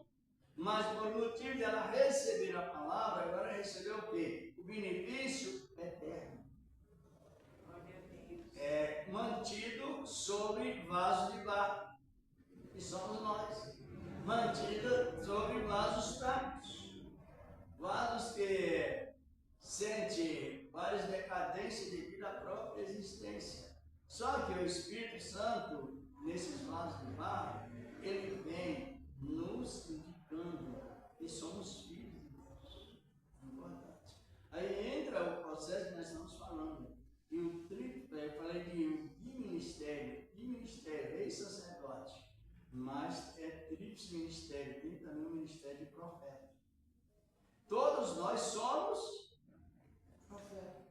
mas por motivo dela receber a palavra, agora recebeu o quê? O benefício eterno. É mantido sobre vaso de barro, que somos nós, mantida sobre vasos fracos, vasos que sentem várias decadências devido à própria existência. Só que o Espírito Santo, nesses vasos de barro, ele vem nos indicando que somos filhos de Deus. Importante. Aí entra o processo que nós estamos falando. E eu falei de ministério, rei e sacerdote. Mas é tríplice ministério, tem também o ministério de profeta. Todos nós somos profetas.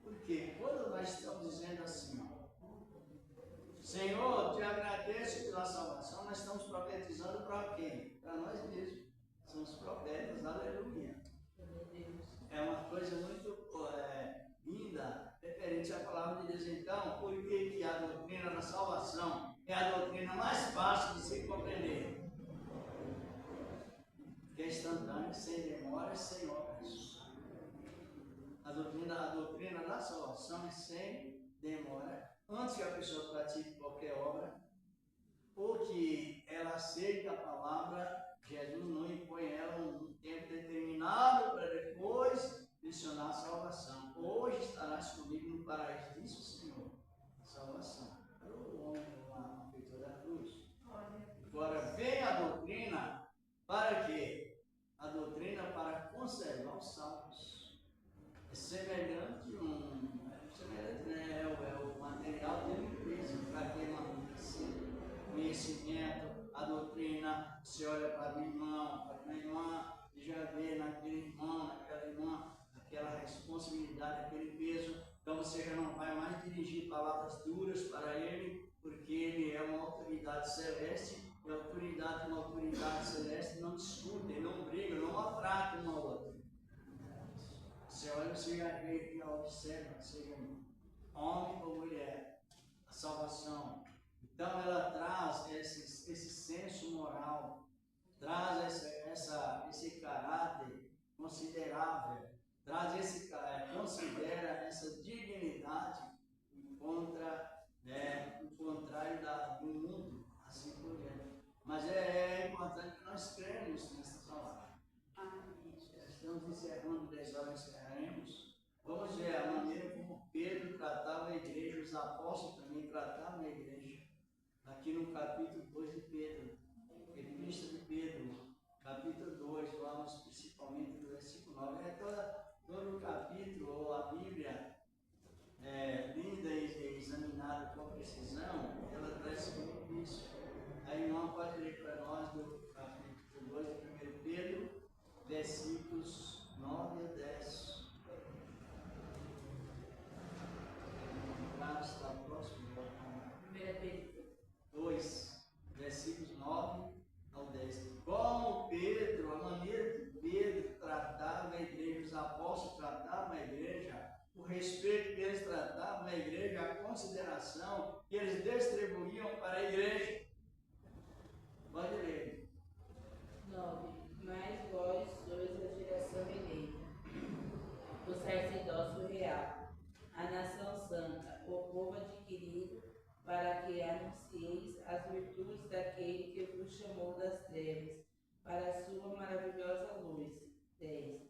Porque quando nós estamos dizendo assim, Senhor, te agradeço pela salvação, nós estamos profetizando para quem? Para nós mesmos. Somos profetas, aleluia. É uma coisa muito linda, referente à palavra de Deus. Então, por que a doutrina da salvação é a doutrina mais fácil de se compreender? Que é instantânea, sem demora, sem obras. A doutrina da salvação é sem demora. Antes que a pessoa pratique qualquer obra, ou que ela aceite a palavra, Jesus não impõe ela um tempo determinado para depois mencionar a salvação. Hoje estarás comigo no paraíso, disse o Senhor. Salvação. Para o homem, uma feitura da cruz. Agora, vem a doutrina para quê? A doutrina para conservar os salvos. É semelhante é o material de limpeza para quem conhecimento, a doutrina. Você olha para minha irmã, e já vê naquele irmão, naquela irmã, aquela responsabilidade, aquele peso. Então você já não vai mais dirigir palavras duras para ele, porque ele é uma autoridade celeste, e uma autoridade celeste não discutem, não brigam, não maltratam uma outra. Você olha, você já vê e observa, seja homem ou mulher, a salvação. Então ela traz esse senso moral traz esse caráter considerável, considera essa dignidade o contrário do mundo, assim por diante. Mas é importante que nós cremos nessa palavra. Estamos encerrando, 10 horas encerraremos. Vamos ver a maneira como Pedro tratava a igreja, os apóstolos também tratavam a igreja. Aqui no capítulo 2 de Pedro, Epístola de Pedro, capítulo 2, vamos principalmente do versículo 9. Todo o capítulo, ou a Bíblia, lida e examinada com precisão, ela traz muito isso. A irmã pode ler para nós do capítulo 2 de 1 Pedro, versículos 9 a 10. Está próximo. 1 Pedro 2, versículos 9 ao 10. Como Pedro, a maneira que Pedro tratava a igreja, os apóstolos tratavam a igreja, o respeito que eles tratavam a igreja, a consideração que eles distribuíam para a igreja. Pode ler. 9. Mas vós sois a geração eleita, o sacerdócio real, a nação santa, o povo adquirido, para que anuncieis as virtudes daquele que vos chamou das trevas, para a sua maravilhosa luz. 10.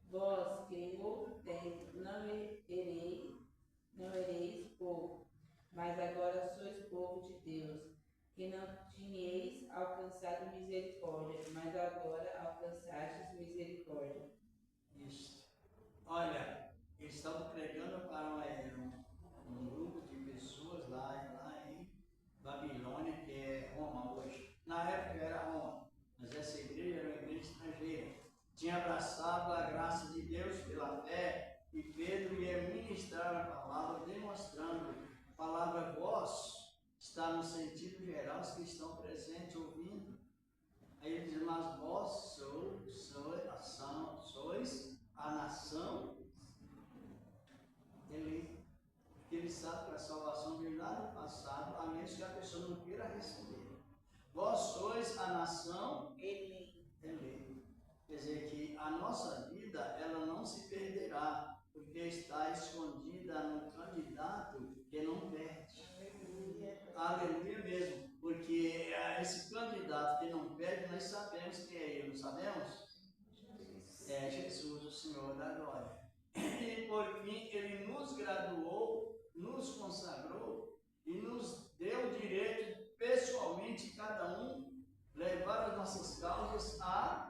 Vós que em outro tempo não ereis povo, mas agora sois povo de Deus, que não tinhais alcançado misericórdia, mas agora alcançastes misericórdia. Isso. Olha, eles estavam pregando para um grupo de pessoas lá em Babilônia, que é Roma hoje. Na época era Roma, mas essa igreja era uma igreja estrangeira. Tinha abraçado a graça de Deus pela fé, e Pedro ia ministrar a palavra, demonstrando a palavra vós está no sentido geral, os que estão presentes ouvindo. Aí ele diz, mas vós sois a nação eleita. Porque ele sabe que a salvação vem lá do passado, a menos que a pessoa não queira receber. Vós sois a nação eleita. Quer dizer que a nossa vida, ela não se perderá, porque está escondida no candidato que não perde. Aleluia mesmo. Porque esse candidato que não perde, nós sabemos quem é ele, não sabemos? É Jesus, o Senhor da glória. E por fim, ele nos graduou, nos consagrou e nos deu o direito, pessoalmente, cada um, levar as nossas causas a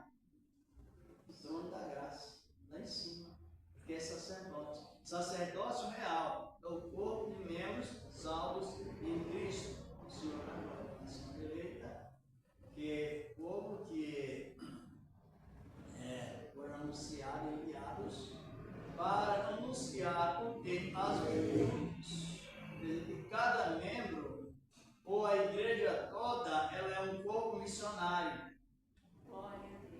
trono da graça, lá em cima, porque é sacerdote. Sacerdócio real, é o corpo de membros salvos em Cristo, o Senhor da glória. A nação eleita, que é povo que foram anunciados e enviados para anunciar o que? As virtudes. Que cada membro, ou a igreja toda, ela é um corpo missionário.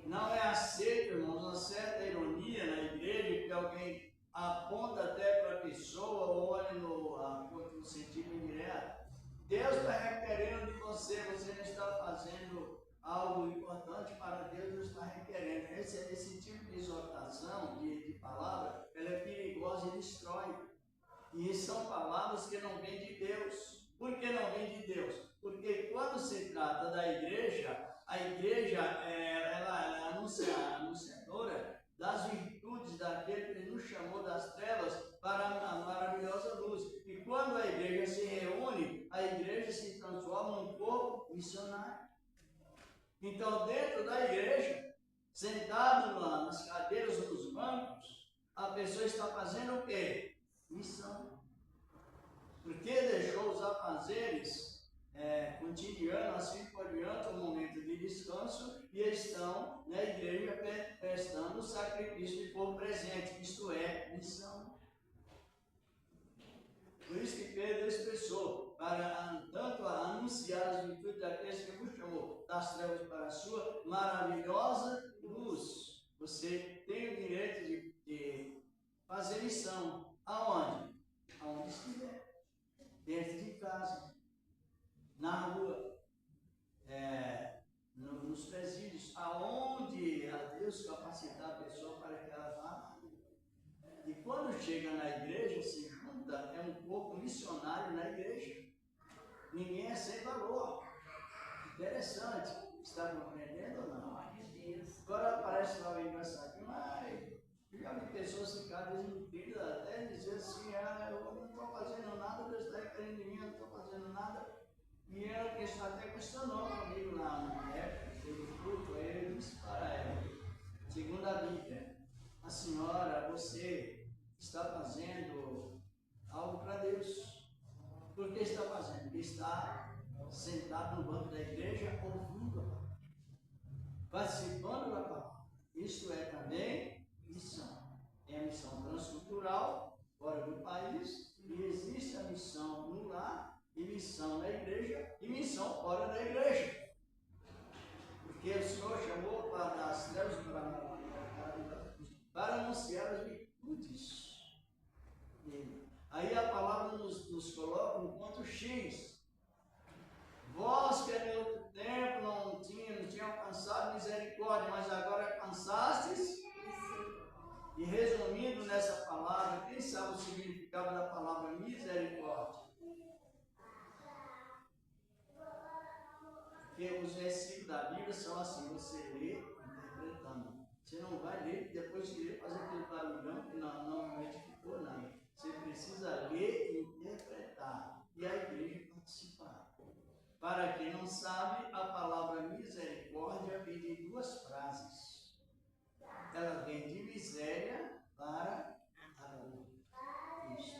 Não é aceito, irmãos, uma certa ironia na igreja que alguém aponta até para a pessoa ou olha no sentido indireto. Deus está requerendo de você, você não está fazendo algo importante para Deus, Deus está requerendo. Esse tipo de exortação, de palavra, ela é perigosa e destrói. E são palavras que não vêm de Deus. Por que não vêm de Deus? Porque quando se trata da igreja, a igreja ela é anunciadora das virtudes daquele que nos chamou das trevas para a maravilhosa luz. E quando a igreja se reúne, a igreja se transforma num corpo missionário. Então, dentro da igreja, sentado lá nas cadeiras ou nos bancos, a pessoa está fazendo o quê? Missão. Porque deixou os afazeres cotidianos, assim por diante, o momento de descanso, e estão na igreja prestando o sacrifício de povo presente, isto é, missão. Por isso que Pedro expressou, para tanto anunciar as virtudes daqueles que vos chamou das trevas para a sua maravilhosa luz. Você tem o direito de fazer missão. Aonde? Aonde estiver. Dentro de casa, na rua, nos presídios, sem valor. Interessante. Está compreendendo ou não? Glória a Deus. Agora aparece lá o engraçado demais. Já vi pessoas ficarem desnutridas até dizer assim, eu não estou fazendo nada, Deus está querendo em mim, eu não estou fazendo nada. E ela até questionou comigo lá na época, teve culto, aí eu disse para ela, segundo a Bíblia, a senhora, você está fazendo algo para Deus. Por que está fazendo? Porque está sentado no banco da igreja ouvindo a palavra, participando da palavra. Isso é também missão. É a missão transcultural, fora do país, e existe a missão no lar, e missão na igreja, e missão fora da igreja. Porque o Senhor chamou para as trevas para anunciar as virtudes dele. Aí a palavra nos coloca um ponto X. Vós que em outro tempo não tinham alcançado misericórdia, mas agora alcançastes. E resumindo nessa palavra, quem sabe o significado da palavra misericórdia? Porque os versículos da Bíblia são assim, você lê interpretando. Você não vai ler, depois de ler, fazer aquele barulhão que não edificou nada. Você precisa ler e interpretar. E a igreja participar. Para quem não sabe, a palavra misericórdia vem de duas frases. Ela vem de miséria para amor. Isso.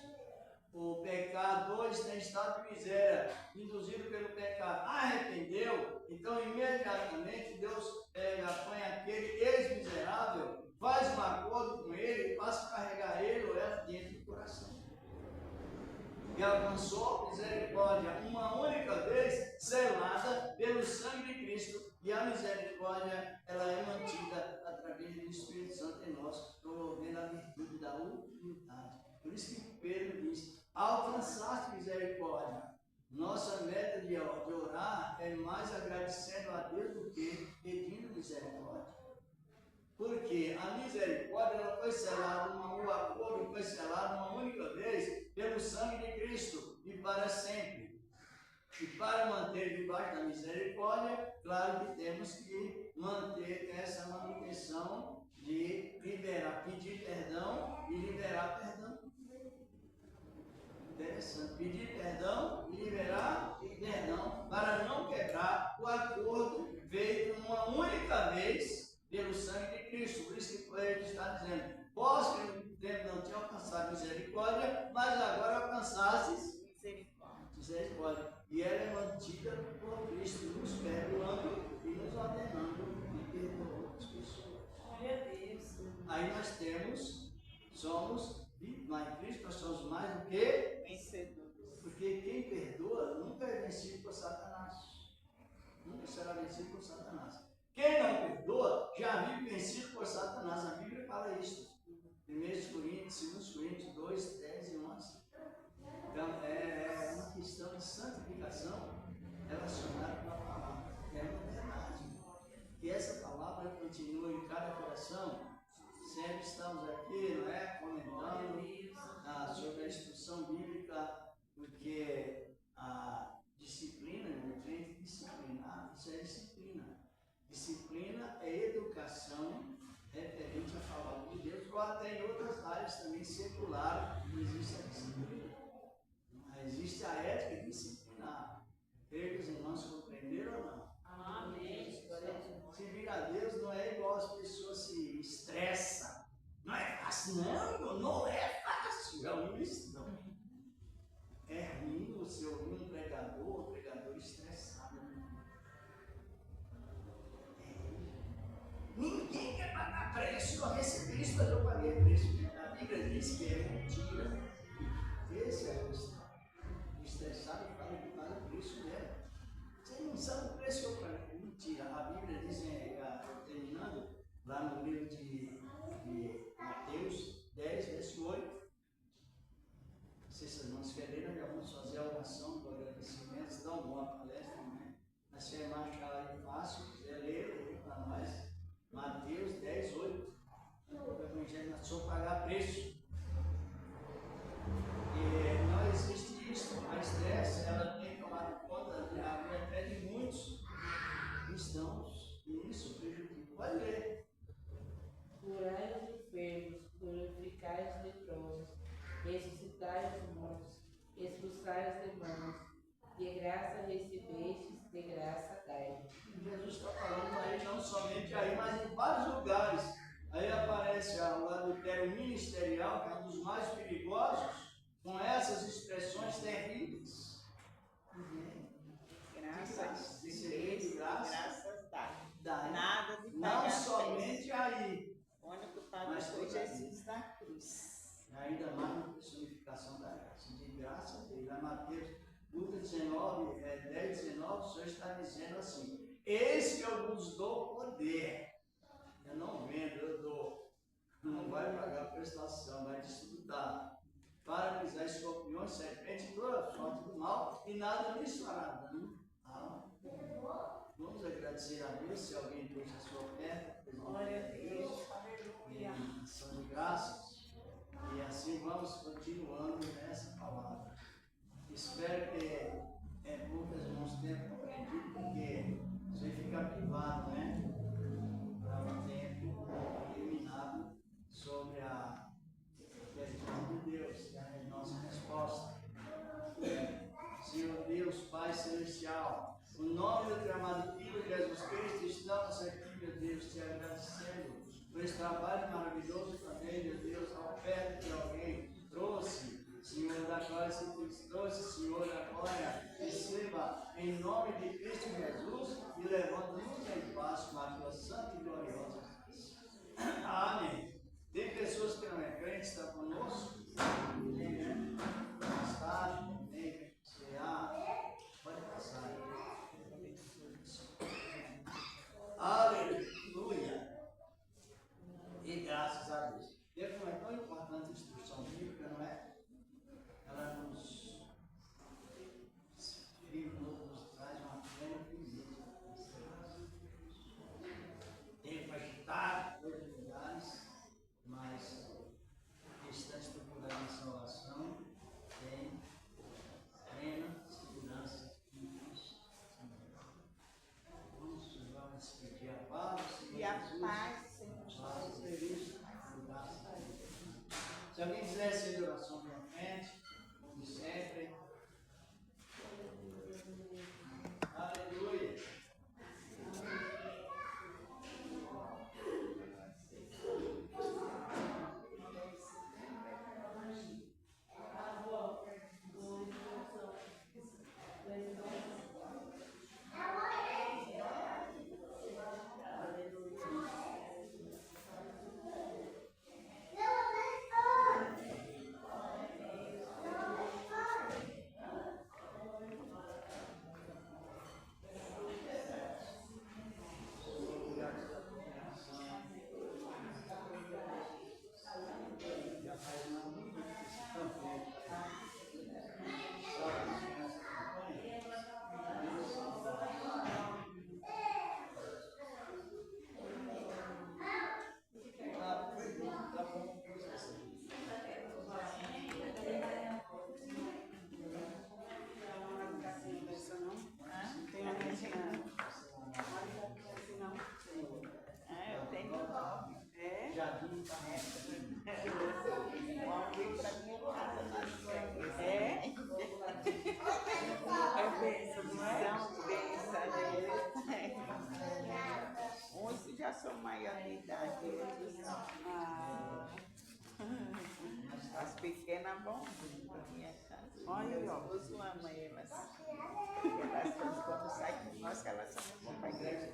O pecador está em estado de miséria, induzido pelo pecado. Arrependeu, então imediatamente Deus põe aquele ex-miserável, faz um acordo com ele, passa a carregar ele ou ela dentro do coração. E alcançou misericórdia uma única vez, selada pelo sangue de Cristo, e a misericórdia ela é mantida através do Espírito Santo em nós, promovendo a virtude da humildade. Por isso que Pedro diz, alcançaste misericórdia. Nossa meta de orar é mais agradecendo a Deus do que pedindo misericórdia. Porque a misericórdia ela foi selada, o acordo foi selado uma única vez pelo sangue de Cristo e para sempre. E para manter debaixo da misericórdia, claro que temos que manter essa manutenção de liberar, pedir perdão e liberar perdão. Interessante, pedir perdão e liberar perdão para não quebrar o acordo feito uma única vez pelo sangue de Cristo. Por isso que ele está dizendo, vós que no tempo não tinham alcançado misericórdia, mas agora alcançastes misericórdia. E ela é mantida por Cristo, nos perdoando e nos ordenando e perdoando outras pessoas. Glória a Deus. Aí nós somos, mas Cristo nós somos mais do que Vencedores. porque quem perdoa nunca é vencido por Satanás. Nunca será vencido por Satanás. Quem não perdoa já vive vencido por Satanás. A Bíblia fala isso. 1 Coríntios, 2 Coríntios 2, 10 e 11. Então é uma questão de santificação relacionada com a palavra. É uma verdade. E essa palavra continua em cada coração. Sempre estamos aqui, não é? Comentando sobre a instrução bíblica, porque a disciplina, o crente disciplinar, isso é disciplina. Disciplina é educação referente à palavra de Deus, ou até em outras áreas também seculares não existe a disciplina. Mas existe a ética disciplinar. Creio que os irmãos compreenderam ou não? Amém. Servir a Deus não é igual as pessoas se estressam. Não é fácil, não é fácil. É um isso, não. É ruim você ouvir um pregador estressado. Ninguém quer pagar preço, eu recebi isso, mas eu paguei preço. A Bíblia diz que é mentira. Esse é a questão. O estressado paga o preço dela. Você não sabe o preço que eu paguei. Mentira. A Bíblia diz, terminando, lá no livro de Mateus 10, verso 8. Se vocês irmãos querem, nós já vamos fazer a oração do agradecimento, dá uma boa palestra, né? Mas se é marcar aí fácil, quiser ler para nós. Mateus 10, 8. O Evangelho não é só pagar preço. E não existe somente aí, mas em vários lugares. Aí aparece o adultério ministerial, que é um dos mais perigosos, com essas expressões terríveis. Graças Receber graças dá. Nada de Não pagar somente aí, O único pago mas foi toda Jesus da cruz. ainda mais na personificação da graça. De graça dele. Lá Mateus, Lucas 19, 10, 19, o Senhor está dizendo assim: eis que eu vos dou poder. Eu não vendo, eu dou. Não vai pagar prestação, vai desfrutar. Para pisar escorpiões, serpentes, toda sorte do mal, e nada lhes fará dano. Vamos agradecer a Deus se alguém trouxe a sua oferta. Glória a Deus. Aleluia. Em ação de graças. E assim vamos continuando nessa palavra. Espero que poucas irmãos tenham compreendido, porque você fica privado, né? Para um tempo eliminado sobre a questão de Deus, que é a nossa resposta. Senhor Deus, Pai Celestial, no nome do teu amado Filho Jesus Cristo, estamos aqui, meu Deus, te agradecendo por esse trabalho maravilhoso também, meu Deus, a oferta que alguém trouxe. Senhor da glória, se tu trouxe, Senhor da glória, receba em nome de Cristo Jesus e levando-nos em paz com a tua santa e gloriosa graça. Amém. Tem pessoas que não é crente, está conosco? Tem, né? Está, tem, pode passar aí. Aleluia. E graças a Deus. Deus não é tão importante a instrução bíblica, não é? Ela nos traz uma grande beleza. Tempo agitado em todos os lugares, mas estamos procurando a salvação, tem plena segurança em Cristo. Vamos pedir a paz, E a Jesus. paz, Senhor Paz de Jesus. Cristo, graças a Deus. Se alguém quiser ser de oração para frente, como sempre. Aleluia. Eu tenho um nome. É? Jardim da Alguém para minha casa na Sé. É? É bênção, não é? São bênças deles. Uns já são maiores de idade, outros não. As pequenas vão para minha casa. Olha, meu esposo ama elas. Elas, quando saem com nós, que elas são muito para a igreja.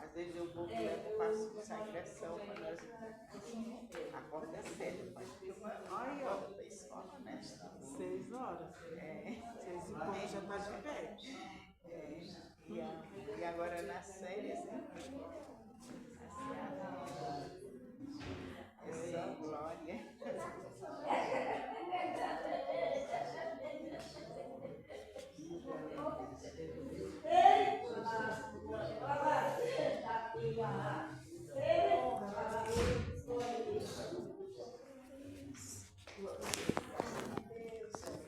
Às vezes eu vou levo para consagração, para nós acorda cedo, mas olha, ó, da escola, né? 6 horas. É. 6 e pouco já está de pé. E agora nas férias, né? É só glória.